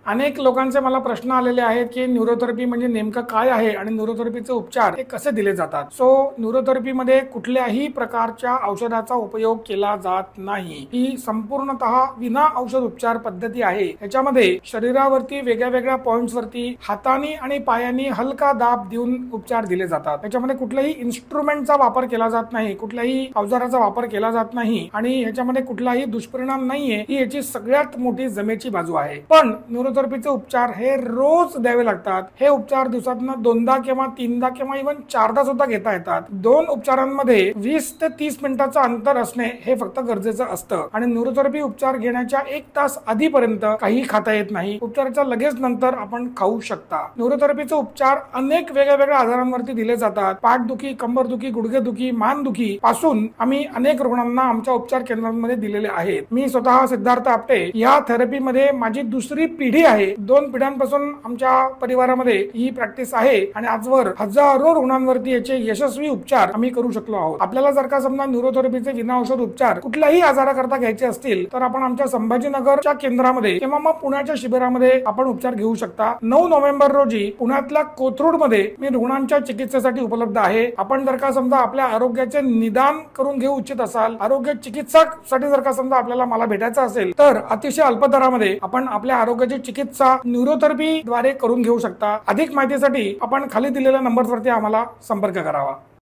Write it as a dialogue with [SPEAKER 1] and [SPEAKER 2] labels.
[SPEAKER 1] अनेक लोकांचे मला प्रश्न आलेले आहेत की न्यूरोथेरपी म्हणजे नेमकं काय आहे आणि न्यूरोथेरपीचे उपचार हे कसे दिले जातात। सो न्यूरोथेरपीमध्ये कुठल्याही प्रकारच्या औषधाचा उपयोग केला जात नाही। ही संपूर्णतः विना औषध उपचार पद्धती आहे। याच्यामध्ये शरीरावरती वेगळ्या वेगळ्या पॉइंट्स वरती हातानी आणि पायांनी हलका दाब देऊन उपचार दिले जातात। याच्यामध्ये कुठल्याही इन्स्ट्रुमेंटचा वापर केला जात नाही, कुठल्याही अवजाराचा वापर केला जात नाही आणि याच्यामध्ये कुठलाही दुष्परिणाम नाहीये। ही याची सगळ्यात मोठी जमेची बाजू आहे। पण न्यूरोथेरपीचे उपचार हे रोज द्यावे लागतात। हे उपचार दिवसातून दोनदा किंवा तीनदा किंवा इव्हन चारदा सुद्धा घेता येतात। दोन उपचारांमध्ये 20 ते 30 मिनिटाचं अंतर असणे हे फक्त गरजेचं असतं आणि न्यूरोथेरपी उपचार घेण्याच्या 1 तास आधीपर्यंत काही खाता येत नाही। उपचाराच्या लगेच नंतर आपण खाऊ शकता। न्यूरोथेरपीचे उपचार अनेक वेगवेगळ्या आजारांवरती दिले जातात। पाठदुखी, कंबरदुखी, गुडघेदुखी, मानदुखी पासून आम्ही अनेक रुग्णांना आमच्या उपचार केंद्रांमध्ये दिलेले आहेत। मी स्वतः सिद्धार्थ आपटे या थेरपीमध्ये माझी दुसरी पिढी आहे। 2 पिढ्यांपासून आमच्या परिवारामध्ये ही प्रॅक्टिस आहे आणि आजवर हजारो रुग्णांवरती याचे यशस्वी उपचार आम्ही करू शकलो आहोत। आपल्याला जर का समजा न्यूरोथेरपीचे विना औषध उपचार कुठल्याही आजाराकरता घ्यायचे असतील तर आपण आमच्या संभाजीनगरच्या केंद्रामध्ये किंवा मग पुण्याच्या शिबिरामध्ये आपण उपचार घेऊ शकता। 9 नोव्हेंबर रोजी पुण्यातल्या कोथरूडमध्ये मी रुग्णांच्या चिकित्सेसाठी उपलब्ध आहे। आपण जर का समजा आपल्या आरोग्याचे निदान करून घेऊ इच्छित असाल, आरोग्य चिकित्सक साठी जर का समजा आपल्याला मला भेटायचं असेल तर अतिशय अल्प दरामध्ये आपण आपल्या आरोग्याची चिकित्सा न्यूरोथेरपी द्वारे करून घेऊ शकता। अधिक माहितीसाठी आपण खाली दिलेल्या नंबरवरती आम्हाला संपर्क करावा।